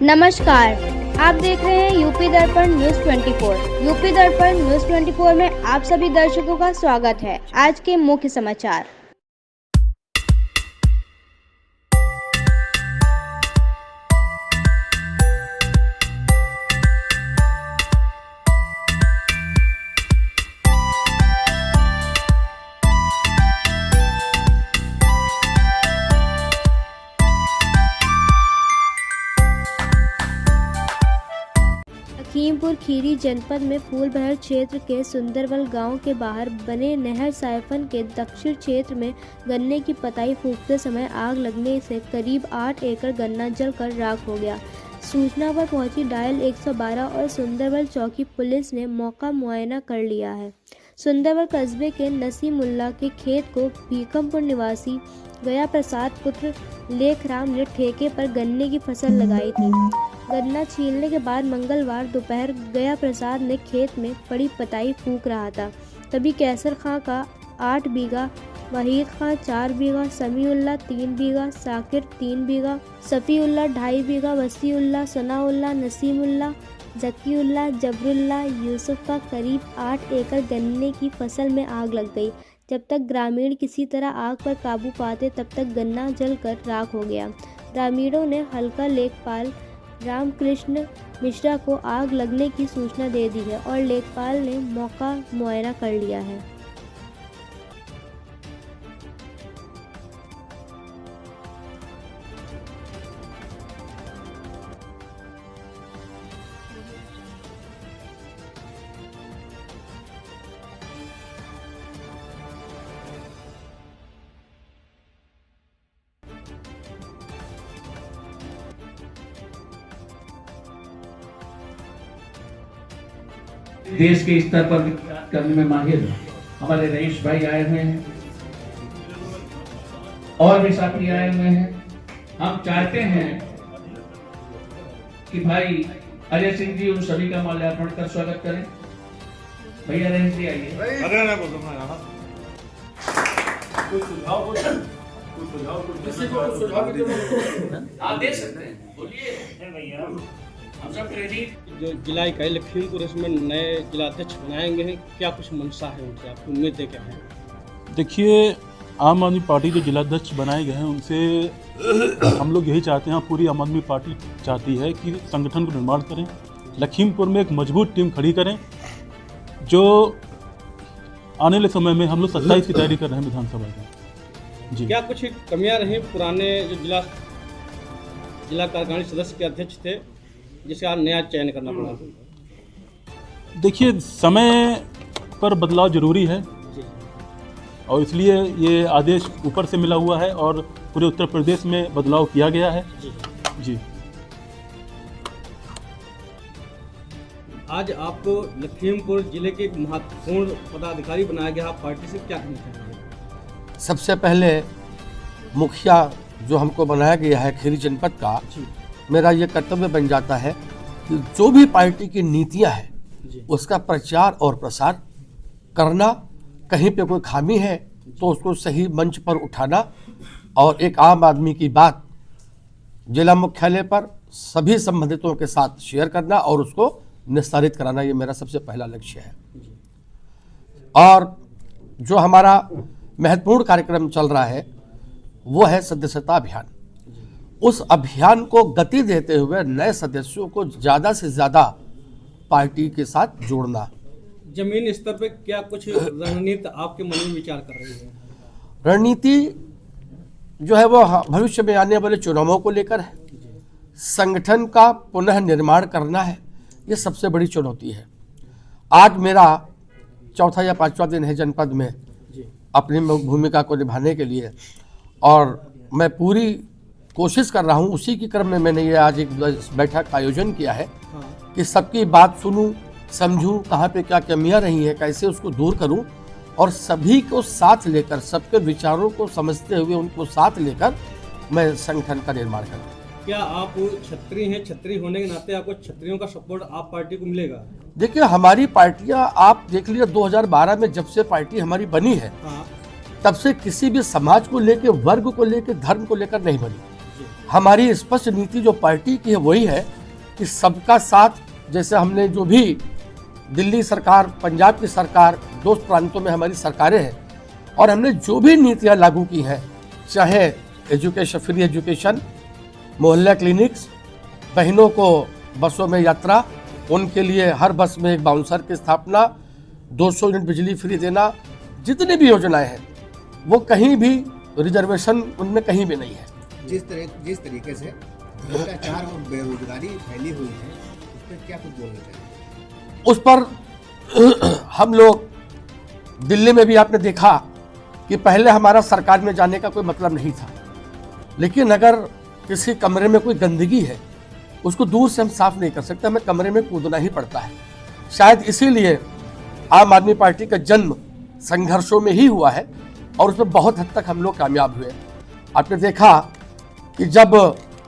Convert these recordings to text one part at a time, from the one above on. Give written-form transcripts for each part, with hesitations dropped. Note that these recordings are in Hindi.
नमस्कार, आप देख रहे हैं यूपी दर्पण न्यूज 24। यूपी दर्पण न्यूज 24 में आप सभी दर्शकों का स्वागत है। आज के मुख्य समाचार। लखीमपुर खीरी जनपद में फूलबहर क्षेत्र के सुंदरवल गांव के बाहर बने नहर साइफन के दक्षिण क्षेत्र में गन्ने की पताई फूंकते समय आग लगने से करीब 8 एकड़ गन्ना जलकर राख हो गया। सूचना पर पहुंची डायल 112 और सुंदरवल चौकी पुलिस ने मौका मुआयना कर लिया है। सुंदरवल कस्बे के नसीमुल्ला के खेत को भीकमपुर निवासी गया प्रसाद पुत्र लेखराम ने ठेके पर गन्ने की फसल लगाई थी। गन्ना छीलने के बाद मंगलवार दोपहर गया प्रसाद ने खेत में पड़ी पताई फूंक रहा था। तभी कैसर खां का 8 बीघा, वहीद खां 4 बीघा, समीउल्ला 3 बीघा, साकिर 3 बीघा, सफ़ीउल्ला 2.5 बीघा, वसीउल्ला, सनाउल्ला, नसीमुल्ला, जकीउल्ला, जबरुल्ला, यूसुफ का करीब 8 एकड़ गन्ने की फसल में आग लग गई। जब तक ग्रामीण किसी तरह आग पर काबू पाते तब तक गन्ना जलकर राख हो गया। ग्रामीणों ने हल्का लेखपाल रामकृष्ण मिश्रा को आग लगने की सूचना दे दी है और लेखपाल ने मौका मुआयना कर लिया है। देश के स्तर पर विकास करने में माहिर हमारे रईस भाई आए हुए हैं और भी साथी आए हुए हैं। हम चाहते हैं कि भाई अजय सिंह जी उन सभी का माल्यार्पण कर स्वागत करें। भैया रईस जी आइए। आप दे सकते हैं, बोलिए। हम सब ट्रेनिंग जो जिला इकाई लखीमपुर इसमें नए जिलाध्यक्ष बनाएंगे हैं, क्या कुछ मंशा है उनसे, आपकी उम्मीदें क्या हैं? देखिए, आम आदमी पार्टी के जिलाध्यक्ष बनाए गए हैं, उनसे हम लोग यही चाहते हैं, पूरी आम आदमी पार्टी चाहती है कि संगठन को निर्माण करें, लखीमपुर में एक मजबूत टीम खड़ी करें, जो आने वाले समय में हम लोग 27 की तैयारी कर रहे हैं विधानसभा की। जी, क्या कुछ कमियां रही पुराने जो जिला कार्यकारिणी सदस्य के अध्यक्ष थे, जिसे आज नया चयन करना पड़ा? देखिए, समय पर बदलाव जरूरी है और इसलिए ये आदेश ऊपर से मिला हुआ है और पूरे उत्तर प्रदेश में बदलाव किया गया है। जी, आज आपको लखीमपुर जिले के महत्वपूर्ण पदाधिकारी बनाया गया, आप पार्टी से क्या कहना चाहेंगे? सबसे पहले मुखिया जो हमको बनाया गया है खीरी जनपद का, मेरा ये कर्तव्य बन जाता है कि जो भी पार्टी की नीतियां हैं उसका प्रचार और प्रसार करना, कहीं पे कोई खामी है तो उसको सही मंच पर उठाना और एक आम आदमी की बात जिला मुख्यालय पर सभी संबंधितों के साथ शेयर करना और उसको निस्तारित कराना, ये मेरा सबसे पहला लक्ष्य है। और जो हमारा महत्वपूर्ण कार्यक्रम चल रहा है वो है सदस्यता अभियान। उस अभियान को गति देते हुए नए सदस्यों को ज़्यादा से ज़्यादा पार्टी के साथ जोड़ना। जमीन स्तर पे क्या कुछ रणनीति आपके मन में विचार कर रही है? रणनीति जो है वो भविष्य में आने वाले चुनावों को लेकर है, संगठन का पुनः निर्माण करना है, ये सबसे बड़ी चुनौती है। आज मेरा 4था या 5वां दिन है जनपद में अपनी भूमिका को निभाने के लिए और मैं पूरी कोशिश कर रहा हूँ। उसी के क्रम में मैंने ये आज एक बैठक का आयोजन किया है कि सबकी बात सुनूं, समझूं, कहाँ पे क्या कमियां रही हैं, कैसे उसको दूर करूं और सभी को साथ लेकर, सबके विचारों को समझते हुए उनको साथ लेकर मैं संगठन का निर्माण करूँ। क्या आप छत्री हैं, छत्री होने के नाते आपको छत्रियों का सपोर्ट आप पार्टी को मिलेगा? देखिए, हमारी पार्टियां आप देख लीजिए 2012 में जब से पार्टी हमारी बनी है तब से किसी भी समाज को लेकर, वर्ग को लेकर, धर्म को लेकर नहीं बनी। हमारी स्पष्ट नीति जो पार्टी की है वही है कि सबका साथ। जैसे हमने जो भी दिल्ली सरकार, पंजाब की सरकार, 2 प्रांतों में हमारी सरकारें हैं, और हमने जो भी नीतियां लागू की हैं, चाहे एजुकेशन, फ्री एजुकेशन, मोहल्ला क्लिनिक्स, बहनों को बसों में यात्रा, उनके लिए हर बस में एक बाउंसर की स्थापना, 200 यूनिट बिजली फ्री देना, जितनी भी योजनाएं हैं वो कहीं भी रिजर्वेशन उनमें कहीं भी नहीं है। जिस तरीके से भ्रष्टाचार और बेरोजगारी फैली हुई है, उस पर क्या कुछ बोलना चाहिए? उस पर हम लोग दिल्ली में भी आपने देखा कि पहले हमारा सरकार में जाने का कोई मतलब नहीं था, लेकिन अगर किसी कमरे में कोई गंदगी है उसको दूर से हम साफ नहीं कर सकते, हमें कमरे में कूदना ही पड़ता है। शायद इसीलिए आम आदमी पार्टी का जन्म संघर्षों में ही हुआ है और उसमें बहुत हद तक हम लोग कामयाब हुए। आपने देखा कि जब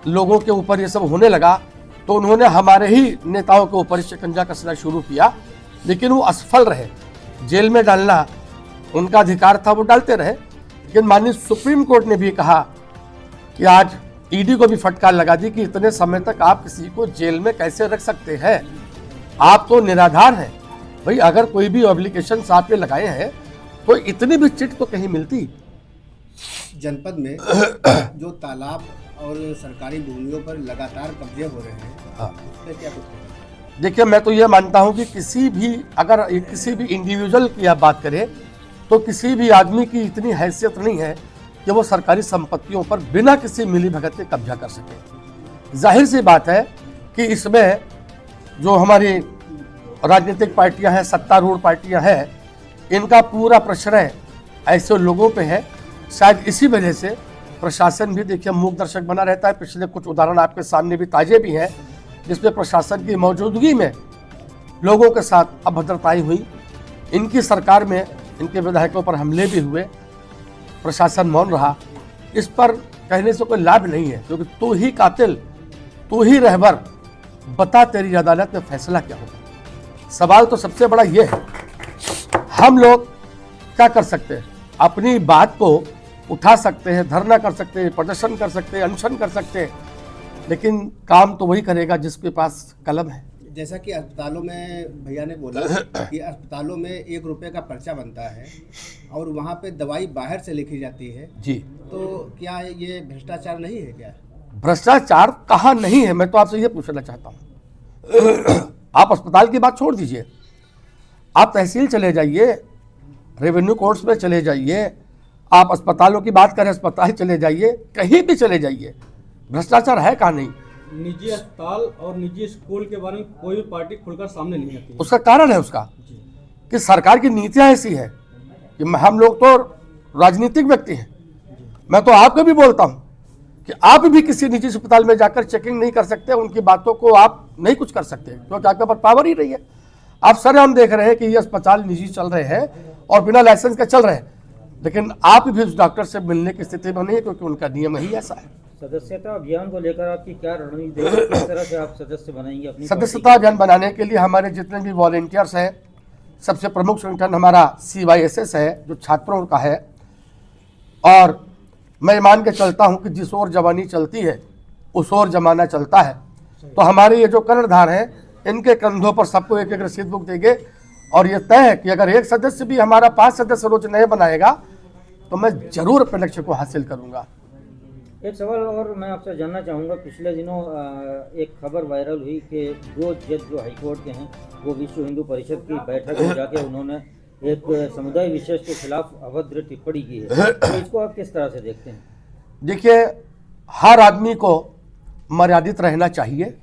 लोगों के ऊपर ये सब होने लगा तो उन्होंने हमारे ही नेताओं के ऊपर शिकंजा कसना शुरू किया, लेकिन वो असफल रहे। जेल में डालना उनका अधिकार था, वो डालते रहे, लेकिन माननीय सुप्रीम कोर्ट ने भी कहा कि आज ईडी को भी फटकार लगा दी कि इतने समय तक आप किसी को जेल में कैसे रख सकते हैं, आप तो निराधार हैं। भाई अगर कोई भी एप्लीकेशन आपने लगाए हैं तो इतनी भी चिट तो कहीं मिलती। जनपद में जो तालाब और सरकारी भूमियों पर लगातार कब्जे हो रहे हैं, हाँ। उस पर क्या कुछ? देखिए, मैं तो ये मानता हूं कि किसी भी इंडिविजुअल की आप बात करें तो किसी भी आदमी की इतनी हैसियत नहीं है कि वो सरकारी संपत्तियों पर बिना किसी मिलीभगत के कब्जा कर सके। जाहिर सी बात है कि इसमें जो हमारी राजनीतिक पार्टियां हैं, सत्तारूढ़ पार्टियां हैं, इनका पूरा प्रश्रय ऐसे लोगों पे है। शायद इसी वजह से प्रशासन भी देखिए मूक दर्शक बना रहता है। पिछले कुछ उदाहरण आपके सामने भी ताजे भी हैं, जिसमें प्रशासन की मौजूदगी में लोगों के साथ अभद्रताएं हुई, इनकी सरकार में इनके विधायकों पर हमले भी हुए, प्रशासन मौन रहा। इस पर कहने से कोई लाभ नहीं है, क्योंकि तू ही कातिल, तू ही रहबर, बता तेरी अदालत में फैसला क्या होगा। सवाल तो सबसे बड़ा ये है, हम लोग क्या कर सकते हैं? अपनी बात को उठा सकते हैं, धरना कर सकते हैं, प्रदर्शन कर सकते हैं, अनशन कर सकते हैं, लेकिन काम तो वही करेगा जिसके पास कलम है। जैसा कि अस्पतालों में भैया ने बोला कि अस्पतालों में 1 रुपये का पर्चा बनता है और वहाँ पे दवाई बाहर से लिखी जाती है जी, तो क्या ये भ्रष्टाचार नहीं है क्या? भ्रष्टाचार कहाँ नहीं है, मैं तो आपसे ये पूछना चाहता हूँ। आप अस्पताल की बात छोड़ दीजिए, आप तहसील चले जाइए, रेवेन्यू कोर्ट्स में चले जाइए, आप अस्पतालों की बात करें, अस्पताल चले जाइए, कहीं भी चले जाइए, भ्रष्टाचार है कहाँ नहीं। निजी अस्पताल और निजी स्कूल के बारे में कोई भी पार्टी खुलकर सामने नहीं आती है। उसका कारण है उसका कि सरकार की नीतियां ऐसी है कि हम लोग तो राजनीतिक व्यक्ति हैं। मैं तो आपको भी बोलता हूं कि आप भी किसी निजी अस्पताल में जाकर चेकिंग नहीं कर सकते, उनकी बातों को आप नहीं कुछ कर सकते, क्योंकि आपके पास पावर ही नहीं है। आप सरेआम देख रहे हैं कि ये अस्पताल निजी चल रहे हैं और बिना लाइसेंस के चल रहे हैं, लेकिन आप भी उस डॉक्टर से मिलने की स्थिति में नहीं है, क्योंकि उनका नियम ही ऐसा है। सदस्यता अभियान को लेकर आपकी क्या रणनीति है? किस तरह से आप सदस्य बनाएंगे अपनी सदस्यता अभियान बनाने के लिए हमारे जितने भी वॉलेंटियर्स हैं, सबसे प्रमुख संगठन हमारा CYSS है जो छात्रों का है, और मैं मान के चलता हूं कि जिस ओर जवानी चलती है उस ओर जमाना चलता है। तो हमारे ये जो कर्णधार हैं, इनके कंधों पर सबको एक एक रसीद बुक देंगे, और ये तय है कि अगर एक सदस्य भी हमारा 5 सदस्य रोज नए बनाएगा तो मैं जरूर अपने लक्ष्य को हासिल करूंगा। एक सवाल और मैं आपसे जानना चाहूँगा, पिछले दिनों एक खबर वायरल हुई कि 2 जज जो हाईकोर्ट के हैं वो विश्व हिंदू परिषद की बैठक में जाके उन्होंने एक समुदाय विशेष के खिलाफ अभद्र टिप्पणी की है, तो इसको आप किस तरह से देखते हैं? देखिए, हर आदमी को मर्यादित रहना चाहिए,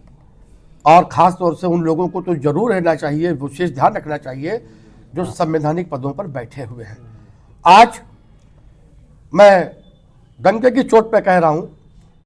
और ख़ास तौर से उन लोगों को तो जरूर रहना चाहिए, विशेष ध्यान रखना चाहिए जो संवैधानिक पदों पर बैठे हुए हैं। आज मैं डंके की चोट पे कह रहा हूं